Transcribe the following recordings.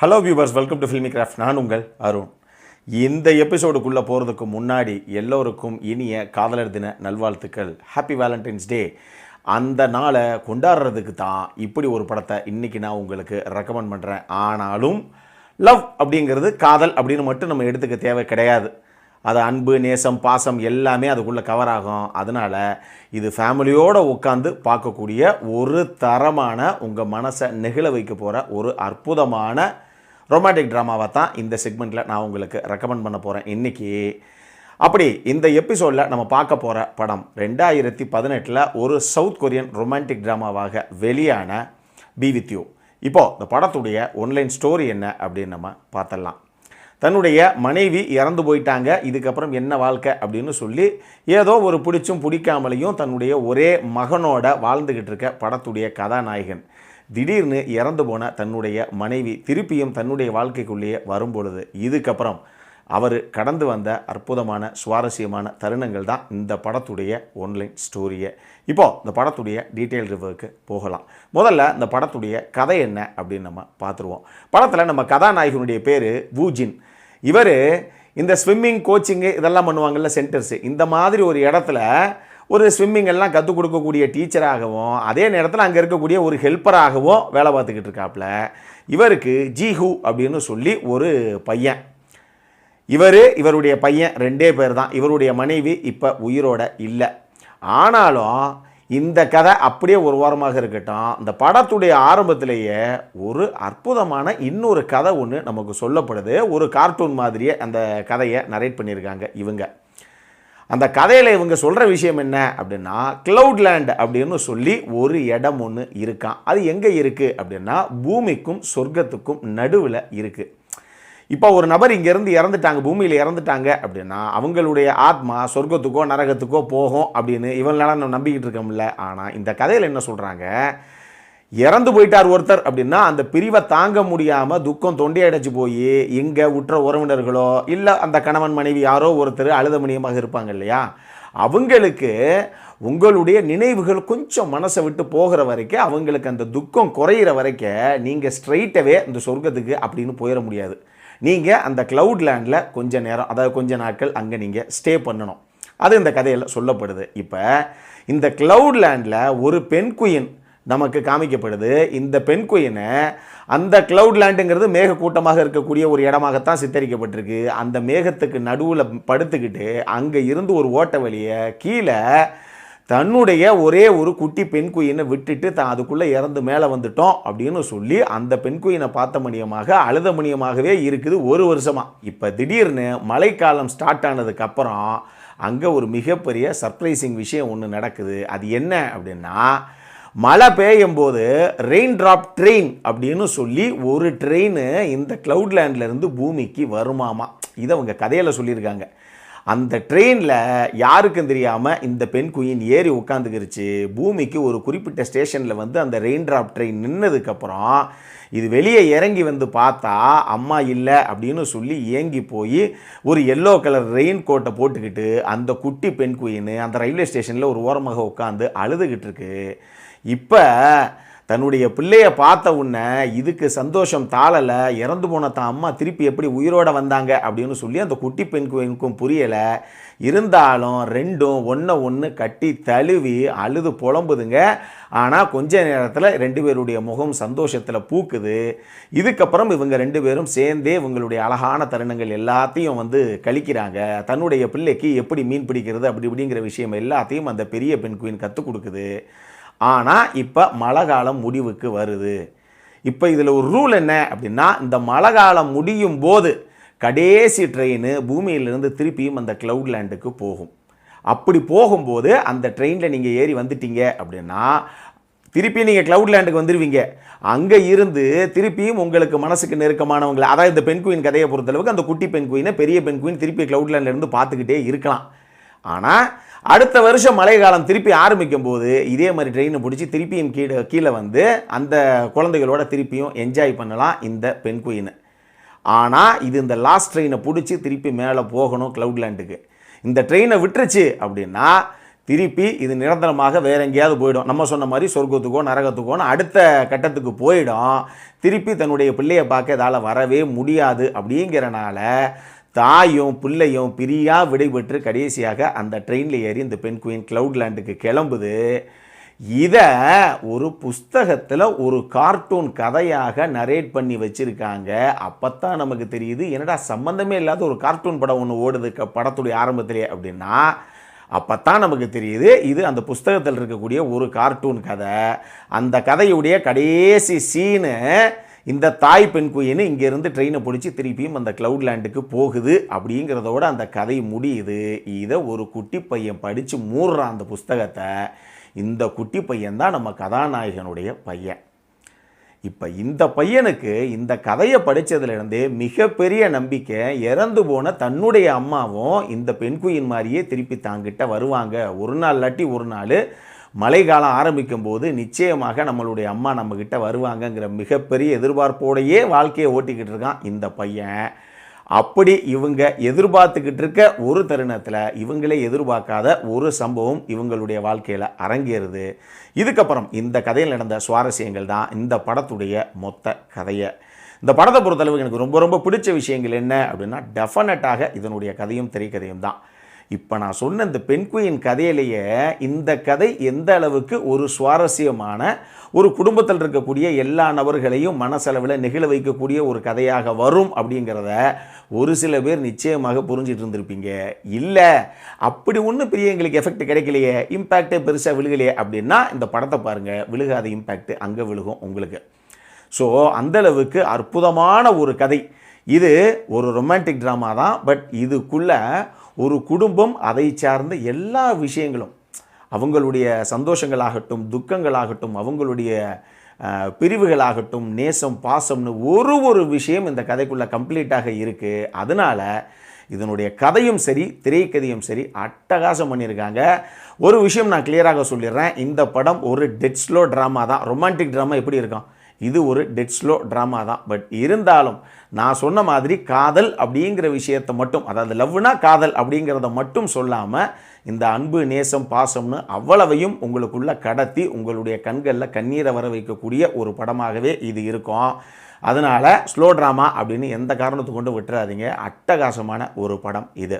Hello viewers, welcome to filmi craft. நான் உங்கள் அருண். இந்த எபிசோடுக்குள்ளே போகிறதுக்கு முன்னாடி எல்லோருக்கும் இனிய காதலர் தின நல்வாழ்த்துக்கள். ஹாப்பி வேலண்டைன்ஸ் டே. அந்த நாளை கொண்டாடுறதுக்கு தான் இப்படி ஒரு படத்தை இன்றைக்கி நான் உங்களுக்கு ரெக்கமெண்ட் பண்ணுறேன். ஆனாலும் லவ் அப்படிங்கிறது காதல் அப்படின்னு மட்டும் நம்ம எடுத்துக்க தேவை கிடையாது. அது அன்பு, நேசம், பாசம் எல்லாமே அதுக்குள்ளே கவர் ஆகும். அதனால் இது ஃபேமிலியோடு உட்காந்து பார்க்கக்கூடிய ஒரு தரமான, உங்கள் மனசை நெகிழ வைக்க போகிற ஒரு அற்புதமான ரொமான்டிக் ட்ராமாவை தான் இந்த செக்மெண்ட்டில் நான் உங்களுக்கு ரெக்கமெண்ட் பண்ண போகிறேன் இன்றைக்கி. அப்படி இந்த எபிசோடில் நம்ம பார்க்க போகிற படம் 2018 ஒரு சவுத் கொரியன் ரொமான்டிக் ட்ராமாவாக வெளியான பி வித் யூ. இப்போது இந்த படத்துடைய ஒன்லைன் ஸ்டோரி என்ன அப்படின்னு நம்ம பார்த்துடலாம். தன்னுடைய மனைவி இறந்து போயிட்டாங்க, இதுக்கப்புறம் என்ன வாழ்க்கை அப்படின்னு சொல்லி ஏதோ ஒரு பிடிச்சும் பிடிக்காமலையும் தன்னுடைய ஒரே மகனோட வாழ்ந்துக்கிட்டு இருக்க படத்துடைய கதாநாயகன் திடீர்னு இறந்து போன தன்னுடைய மனைவி திருப்பியும் தன்னுடைய வாழ்க்கைக்குள்ளேயே வரும்பொழுது இதுக்கப்புறம் அவர் கடந்து வந்த அற்புதமான சுவாரஸ்யமான தருணங்கள் தான் இந்த படத்துடைய ஒன்லைன் ஸ்டோரியை. இப்போது இந்த படத்துடைய டீட்டெயில் ரிவ்யூக்கு போகலாம். முதல்ல இந்த படத்துடைய கதை என்ன அப்படின்னு நம்ம பார்த்துருவோம். படத்தில் நம்ம கதாநாயகனுடைய பேர் வூஜின். இவர் இந்த ஸ்விம்மிங் கோச்சிங்கு இதெல்லாம் பண்ணுவாங்கள்ல, சென்டர்ஸு, இந்த மாதிரி ஒரு இடத்துல ஒரு ஸ்விம்மிங் எல்லாம் கற்றுக் கொடுக்கக்கூடிய டீச்சராகவும் அதே நேரத்தில் அங்கே இருக்கக்கூடிய ஒரு ஹெல்ப்பராகவும் வேலை பார்த்துக்கிட்டு இருக்காப்புல. இவருக்கு ஜீஹூ அப்படின்னு சொல்லி ஒரு பையன். இவருடைய பையன் 2 பேர் தான். இவருடைய மனைவி இப்போ உயிரோட இல்லை. ஆனாலும் இந்த கதை அப்படியே ஒரு வாரமாக இருக்கட்டும். இந்த படத்துடைய ஆரம்பத்திலேயே ஒரு அற்புதமான இன்னொரு கதை ஒன்று நமக்கு சொல்லப்படுது. ஒரு கார்ட்டூன் மாதிரியே அந்த கதையை நரேட் பண்ணியிருக்காங்க இவங்க. அந்த கதையில் இவங்க சொல்கிற விஷயம் என்ன அப்படின்னா, கிளவுட்லேண்ட் அப்படின்னு சொல்லி ஒரு இடம் ஒன்று இருக்கான். அது எங்கே இருக்குது அப்படின்னா பூமிக்கும் சொர்க்கத்துக்கும் நடுவில் இருக்குது. இப்போ ஒரு நபர் இங்கேருந்து இறந்துட்டாங்க, பூமியில் இறந்துட்டாங்க அப்படின்னா அவங்களுடைய ஆத்மா சொர்க்கத்துக்கோ நரகத்துக்கோ போகும் அப்படின்னு இவங்களால நம்ம நம்பிக்கிட்டு இருக்கோம்ல. ஆனால் இந்த கதையில் என்ன சொல்கிறாங்க, இறந்து போயிட்டார் ஒருத்தர் அப்படின்னா அந்த பிரிவை தாங்க முடியாமல் துக்கம் தொண்டி அடைச்சி போய் இங்கே உற்ற உறவினர்களோ இல்லை அந்த கணவன் மனைவி யாரோ ஒருத்தர் அழுதமணியமாக இருப்பாங்க இல்லையா, அவங்களுக்கு உங்களுடைய நினைவுகள் கொஞ்சம் மனசை விட்டு போகிற வரைக்கும், அவங்களுக்கு அந்த துக்கம் குறையிற வரைக்கும் நீங்கள் ஸ்ட்ரைட்டாகவே இந்த சொர்க்கத்துக்கு அப்படின்னு போயிட முடியாது. நீங்கள் அந்த கிளவுட்லேண்டில் கொஞ்ச நேரம், அதாவது கொஞ்ச நாட்கள் அங்கே நீங்கள் ஸ்டே பண்ணணும். அது இந்த கதையில் சொல்லப்படுது. இப்போ இந்த கிளவுட்லேண்டில் ஒரு பெண் குயின் நமக்கு காமிக்கப்படுது. இந்த பெண் குயினை அந்த கிளவுட்லேண்டுங்கிறது மேக கூட்டமாக இருக்கக்கூடிய ஒரு இடமாகத்தான் சித்தரிக்கப்பட்டிருக்கு. அந்த மேகத்துக்கு நடுவில் படுத்துக்கிட்டு அங்கே இருந்து ஒரு ஓட்ட வழியை கீழே தன்னுடைய ஒரே ஒரு குட்டி பெண் குயினை விட்டுட்டு தான் அதுக்குள்ளே இறந்து மேலே வந்துட்டோம் அப்படின்னு சொல்லி அந்த பெண் குயினை பார்த்த மணியமாக அழுத மணியமாகவே இருக்குது ஒரு வருஷமாக. இப்போ திடீர்னு மழைக்காலம் ஸ்டார்ட் ஆனதுக்கப்புறம் அங்கே ஒரு மிகப்பெரிய சர்ப்ரைசிங் விஷயம் ஒன்று நடக்குது. அது என்ன அப்படின்னா, மழை பெய்யும் போது ரெயின் ட்ராப் ட்ரெயின் அப்படின்னு சொல்லி ஒரு ட்ரெயின் இந்த கிளவுட்லேண்ட்லேருந்து பூமிக்கு வருமாமா. இதை அவங்க கதையில் சொல்லியிருக்காங்க. அந்த ட்ரெயினில் யாருக்கும் தெரியாமல் இந்த பெண் குயின் ஏறி உட்காந்துக்கிருச்சு. பூமிக்கு ஒரு குறிப்பிட்ட ஸ்டேஷனில் வந்து அந்த ரெயின் ட்ராப் ட்ரெயின் நின்னதுக்கப்புறம் இது வெளியே இறங்கி வந்து பார்த்தா அம்மா இல்லை அப்படின்னு சொல்லி ஏங்கி போய் ஒரு எல்லோ கலர் ரெயின் கோட்டை போட்டுக்கிட்டு அந்த குட்டி பெண் குயின் அந்த ரயில்வே ஸ்டேஷனில் ஒரு ஓரமாக உட்காந்து அழுதுகிட்டு இருக்கு. இப்போ தன்னுடைய பிள்ளையை பார்த்த உடனே இதுக்கு சந்தோஷம் தாளலை. இறந்து போன தான் அம்மா திருப்பி எப்படி உயிரோடு வந்தாங்க அப்படின்னு சொல்லி அந்த குட்டி பெண் குயினுக்கும் புரியலை. இருந்தாலும் ரெண்டும் ஒன்று கட்டி தழுவி அழுது புலம்புதுங்க. ஆனால் கொஞ்ச நேரத்தில் 2 பேருடைய முகம் சந்தோஷத்தில் பூக்குது. இதுக்கப்புறம் இவங்க 2 பேரும் சேர்ந்தே இவங்களுடைய அழகான தருணங்கள் எல்லாத்தையும் வந்து கழிக்கிறாங்க. தன்னுடைய பிள்ளைக்கு எப்படி மீன் பிடிக்கிறது அப்படி இப்படிங்கிற விஷயம் எல்லாத்தையும் அந்த பெரிய பெண் குயின் கற்றுக் கொடுக்குது. ஆனால் இப்போ மழை காலம் முடிவுக்கு வருது. இப்போ இதில் ஒரு ரூல் என்ன அப்படின்னா, இந்த மழை காலம் முடியும் போது கடைசி ட்ரெயின் பூமியிலிருந்து திருப்பியும் அந்த கிளவுட்லேண்டுக்கு போகும். அப்படி போகும்போது அந்த ட்ரெயினில் நீங்கள் ஏறி வந்துட்டீங்க அப்படின்னா திருப்பி நீங்கள் கிளவுட்லேண்டுக்கு வந்துடுவீங்க. அங்கே இருந்து திருப்பியும் உங்களுக்கு மனசுக்கு நெருக்கமானவங்களை, அதாவது இந்த பெண் குயின் கதையை பொறுத்தளவுக்கு அந்த குட்டி பெண் குயினை பெரிய பெண் குயின் திருப்பி கிளவுட்லேண்ட்லேருந்து பார்த்துக்கிட்டே இருக்கலாம். ஆனால் அடுத்த வருஷம் மழை காலம் திருப்பி ஆரம்பிக்கும் போது இதே மாதிரி ட்ரெயினை பிடிச்சி திருப்பியும் கீழே வந்து அந்த குழந்தைகளோட திருப்பியும் என்ஜாய் பண்ணலாம் இந்த பெண் குயின். ஆனால் இது இந்த லாஸ்ட் ட்ரெயினை பிடிச்சி திருப்பி மேலே போகணும் கிளவுட்லேண்டுக்கு. இந்த ட்ரெயினை விட்டுருச்சு அப்படின்னா திருப்பி இது நிரந்தரமாக வேற எங்கேயாவது போயிடும். நம்ம சொன்ன மாதிரி சொர்க்கத்துக்கோ நரகத்துக்கோன்னு அடுத்த கட்டத்துக்கு போயிடும். திருப்பி தன்னுடைய பிள்ளையை பார்க்க இதால் வரவே முடியாது. அப்படிங்கிறனால தாயும் பிள்ளையும் பிரியா விடைபெற்று கடைசியாக அந்த ட்ரெயினில் ஏறி இந்த பெண் குயின் கிளவுட்லேண்டுக்கு கிளம்புது. இதை ஒரு புஸ்தகத்தில் ஒரு கார்ட்டூன் கதையாக நரேட் பண்ணி வச்சுருக்காங்க. அப்போத்தான் நமக்கு தெரியுது, என்னடா சம்மந்தமே இல்லாத ஒரு கார்ட்டூன் படம் ஒன்று ஓடுது படத்துடைய ஆரம்பத்திலே அப்படின்னா, அப்போத்தான் நமக்கு தெரியுது இது அந்த புஸ்தகத்தில் இருக்கக்கூடிய ஒரு கார்ட்டூன் கதை. அந்த கதையுடைய கடைசி சீனு இந்த தாய் பெண் குயின் இங்கேருந்து ட்ரெயினை பிடிச்சி திருப்பியும் அந்த கிளவுட்லேண்டுக்கு போகுது. அப்படிங்கிறதோட அந்த கதை முடியுது. இதை ஒரு குட்டி பையன் படித்து மூடுறான் அந்த புஸ்தகத்தை. இந்த குட்டி பையன் தான் நம்ம கதாநாயகனுடைய பையன். இப்போ இந்த பையனுக்கு இந்த கதையை படித்ததுலேருந்தே மிகப்பெரிய நம்பிக்கை, இறந்து போன தன்னுடைய அம்மாவும் இந்த பெண் குயின் மாதிரியே திருப்பி தாங்கிட்ட வருவாங்க. ஒரு நாள் இல்லாட்டி ஒரு நாள் மழை காலம் ஆரம்பிக்கும் போது நிச்சயமாக நம்மளுடைய அம்மா நம்மக்கிட்ட வருவாங்கங்கிற மிகப்பெரிய எதிர்பார்ப்போடையே வாழ்க்கையை ஓட்டிக்கிட்டு இருக்கான் இந்த பையன். அப்படி இவங்க எதிர்பார்த்துக்கிட்டு இருக்க ஒரு தருணத்தில் இவங்களே எதிர்பார்க்காத ஒரு சம்பவம் இவங்களுடைய வாழ்க்கையில் அரங்கேறுது. இதுக்கப்புறம் இந்த கதையில் நடந்த சுவாரஸ்யங்கள் தான் இந்த படத்துடைய மொத்த கதையை. இந்த படத்தை பொறுத்தளவுக்கு எனக்கு ரொம்ப ரொம்ப பிடிச்ச விஷயங்கள் என்ன அப்படின்னா, டெஃபினட்டாக இதனுடைய கதையும் திரைக்கதையும் தான். இப்போ நான் சொன்ன இந்த பெண் குயின் கதையிலேயே இந்த கதை எந்த அளவுக்கு ஒரு சுவாரஸ்யமான, ஒரு குடும்பத்தில் இருக்கக்கூடிய எல்லா நபர்களையும் மனசளவில் நெகிழ வைக்கக்கூடிய ஒரு கதையாக வரும் அப்படிங்கிறத ஒரு சில பேர் நிச்சயமாக புரிஞ்சிட்டு இருந்திருப்பீங்க. இல்லை அப்படி ஒன்றும் பெரிய எங்களுக்கு எஃபெக்ட் கிடைக்கலையே, இம்பேக்டே பெருசாக விழுகலையே அப்படின்னா இந்த படத்தை பாருங்கள், விழுகாத இம்பேக்ட் அங்கே விழுகும் உங்களுக்கு. ஸோ அந்தளவுக்கு அற்புதமான ஒரு கதை இது. ஒரு ரொமான்டிக் ட்ராமா தான். பட் இதுக்குள்ளே ஒரு குடும்பம், அதை சார்ந்த எல்லா விஷயங்களும், அவங்களுடைய சந்தோஷங்களாகட்டும் துக்கங்களாகட்டும் அவங்களுடைய பிரிவுகளாகட்டும் நேசம் பாசம்னு ஒரு விஷயம் இந்த கதைக்குள்ளே கம்ப்ளீட்டாக இருக்குது. அதனால் இதனுடைய கதையும் சரி திரைக்கதையும் சரி அட்டகாசம் பண்ணியிருக்காங்க. ஒரு விஷயம் நான் கிளியராக சொல்லிடுறேன், இந்த படம் ஒரு டெட் ஸ்லோ ட்ராமா தான். ரொமான்டிக் ட்ராமா எப்படி இருக்கும், இது ஒரு டெட் ஸ்லோ ட்ராமா தான். பட் இருந்தாலும் நான் சொன்ன மாதிரி காதல் அப்படிங்கிற விஷயத்தை மட்டும், அதாவது லவ்னா காதல் அப்படிங்கிறத மட்டும் சொல்லாமல் இந்த அன்பு நேசம் பாசம்னு அவ்வளவையும் உங்களுக்குள்ள கடத்தி உங்களுடைய கண்களில் கண்ணீரை வர வைக்கக்கூடிய ஒரு படமாகவே இது இருக்கும். அதனால் ஸ்லோ ட்ராமா அப்படின்னு எந்த காரணத்தை கொண்டு விட்டுறாதீங்க. அட்டகாசமான ஒரு படம் இது.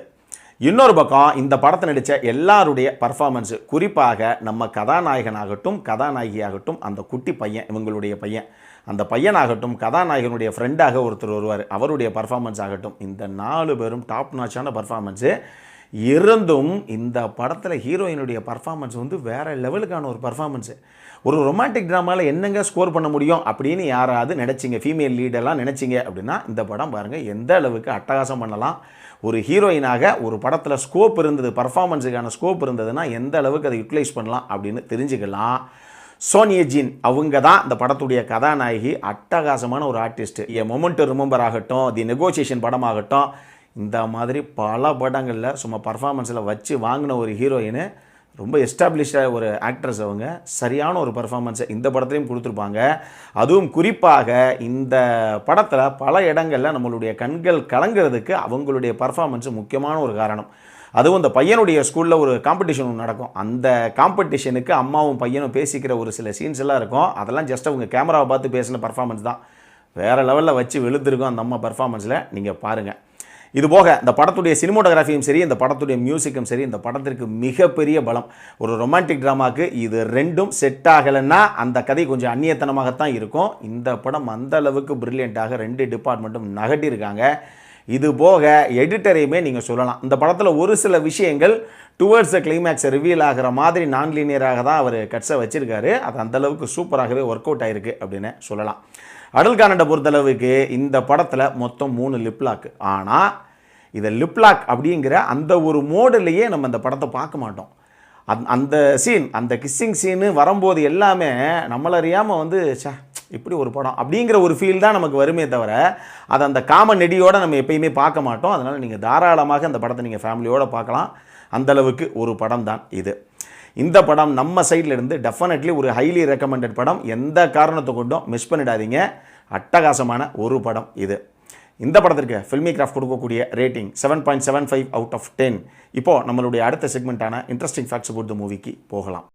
இன்னொரு பக்கம் இந்த படத்தை நடித்த எல்லாருடைய பர்ஃபார்மன்ஸு, குறிப்பாக நம்ம கதாநாயகனாகட்டும் கதாநாயகியாகட்டும் அந்த குட்டி பையன் இவங்களுடைய பையன், அந்த பையனாகட்டும் கதாநாயகனுடைய ஃப்ரெண்டாக ஒருத்தர் வருவார், அவருடைய பர்ஃபார்மன்ஸ் ஆகட்டும், இந்த 4 பேரும் டாப் நாச்சான பர்ஃபார்மன்ஸு இருந்தும் இந்த படத்தில் ஹீரோயினுடைய பர்ஃபார்மன்ஸ் வந்து வேறு லெவலுக்கான ஒரு பர்ஃபார்மன்ஸு. ஒரு ரொமான்டிக் ட்ராமாவில் என்னங்க ஸ்கோர் பண்ண முடியும் அப்படின்னு யாராவது நினச்சிங்க, ஃபீமேல் லீடெல்லாம் நினச்சிங்க அப்படின்னா இந்த படம் பாருங்கள், எந்த அளவுக்கு அட்டகாசம் பண்ணலாம். ஒரு ஹீரோயினாக ஒரு படத்தில் ஸ்கோப் இருந்தது, பர்ஃபார்மன்ஸுக்கான ஸ்கோப் இருந்ததுன்னா எந்த அளவுக்கு அதை யூட்டிலைஸ் பண்ணலாம் அப்படின்னு தெரிஞ்சுக்கலாம். சோன் யே ஜின் அவங்க தான் இந்த படத்துடைய கதாநாயகி. அட்டகாசமான ஒரு artist. A moment to remember ஆகட்டும், தி நெகோசியேஷன் படமாகட்டும், இந்த மாதிரி பல படங்களில் சும்மா பர்ஃபார்மன்ஸில் வச்சு வாங்கின ஒரு ஹீரோயின், ரொம்ப எஸ்டாப்ளிஷ்டாக ஒரு ஆக்ட்ரஸ். அவங்க சரியான ஒரு பர்ஃபார்மன்ஸை இந்த படத்துலையும் கொடுத்துருப்பாங்க. அதுவும் குறிப்பாக இந்த படத்தில் பல இடங்களில் நம்மளுடைய கண்கள் கலங்கிறதுக்கு அவங்களுடைய பர்ஃபார்மன்ஸு முக்கியமான ஒரு காரணம். அதுவும் இந்த பையனுடைய ஸ்கூலில் ஒரு காம்படிஷன் ஒன்று நடக்கும். அந்த காம்படிஷனுக்கு அம்மாவும் பையனும் பேசிக்கிற ஒரு சில சீன்ஸ் எல்லாம் இருக்கும். அதெல்லாம் ஜஸ்ட் அவங்க கேமராவை பார்த்து பேசின பர்ஃபார்மன்ஸ் தான். வேறு லெவலில் வச்சு வெளுத்துருக்கும் அந்த அம்மா பர்ஃபார்மன்ஸில். நீங்கள் பாருங்கள். இது போக இந்த படத்துடைய சினிமோட்டோகிராஃபியும் சரி, இந்த படத்துடைய மியூசிக்கும் சரி, இந்த படத்திற்கு மிகப்பெரிய பலம். ஒரு ரொமான்டிக் ட்ராமாவுக்கு இது ரெண்டும் செட் ஆகலைன்னா அந்த கதை கொஞ்சம் அந்நியத்தனமாகத்தான் இருக்கும். இந்த படம் அந்த அளவுக்கு பிரில்லியண்ட்டாக 2 டிபார்ட்மெண்ட்டும் நகட்டியிருக்காங்க. இது போக எடிட்டரையுமே நீங்கள் சொல்லலாம். இந்த படத்தில் ஒரு சில விஷயங்கள் டுவர்ட்ஸ் த கிளைமேக்ஸ் ரிவீல் ஆகிற மாதிரி நான் லீனியராக தான் அவர் கட்ஸை வச்சுருக்காரு. அது அந்தளவுக்கு சூப்பராகவே ஒர்க் அவுட் ஆகிருக்கு அப்படின்னு சொல்லலாம். அடல் கானண்டை பொறுத்தளவுக்கு இந்த படத்தில் மொத்தம் 3 லிப்லாக். ஆனால் இதை லிப்லாக் அப்படிங்கிற அந்த ஒரு மோடிலேயே நம்ம இந்த படத்தை பார்க்க மாட்டோம். அந்த சீன், அந்த கிஸ்ஸிங் சீனு வரும்போது எல்லாமே நம்மளறியாமல் வந்து இப்படி ஒரு படம் அப்படிங்கிற ஒரு ஃபீல் தான் நமக்கு வருமே தவிர அது அந்த காமன் நெடியோடு நம்ம எப்பயுமே பார்க்க மாட்டோம். அதனால் நீங்கள் தாராளமாக அந்த படத்தை நீங்கள் ஃபேமிலியோடு பார்க்கலாம். அந்தளவுக்கு ஒரு படம் தான் இது. இந்த படம் நம்ம சைடில் இருந்து டெஃபினெட்லி ஒரு ஹைலி ரெக்கமெண்டட் படம். எந்த காரணத்தை கொண்டும் மிஸ் பண்ணிடாதீங்க. அட்டகாசமான ஒரு படம் இது. இந்த படத்திற்கு ஃபில்மி கிராஃப்ட் கொடுக்கக்கூடிய ரேட்டிங் 7.75 அவுட் ஆஃப் 10. இப்போது நம்மளுடைய அடுத்த செக்மெண்ட்டான இன்ட்ரெஸ்டிங் ஃபேக்ட்ஸ் அபவுட் த மூவிக்கு போகலாம்.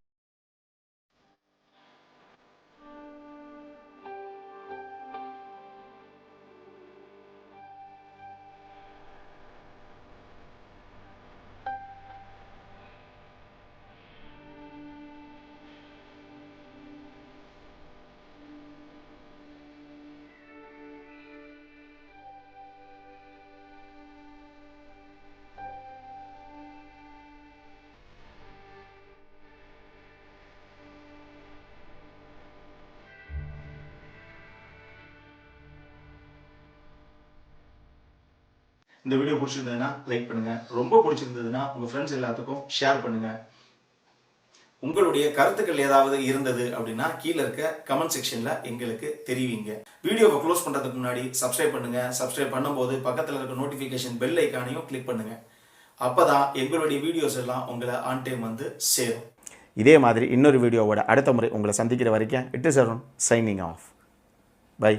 இந்த வீடியோ பிடிச்சிருந்ததுன்னா லைக் பண்ணுங்கள், ரொம்ப பிடிச்சிருந்ததுன்னா உங்கள் ஃப்ரெண்ட்ஸ் எல்லாத்துக்கும் ஷேர் பண்ணுங்கள். உங்களுடைய கருத்துக்கள் ஏதாவது இருந்தது அப்படின்னா கீழே இருக்க கமெண்ட் செக்ஷனில் எங்களுக்கு தெரிவிங்க. வீடியோவை க்ளோஸ் பண்ணுறதுக்கு முன்னாடி சப்ஸ்கிரைப் பண்ணுங்கள். சப்ஸ்கிரைப் பண்ணும்போது பக்கத்தில் இருக்க நோட்டிஃபிகேஷன் பெல் ஐக்கானையும் கிளிக் பண்ணுங்கள். அப்போ தான் எங்களுடைய வீடியோஸ் எல்லாம் உங்களை ஆன் டைம் வந்து சேரும். இதே மாதிரி இன்னொரு வீடியோவோட அடுத்த முறை உங்களை சந்திக்கிற வரைக்கும் it is Arun signing off. By.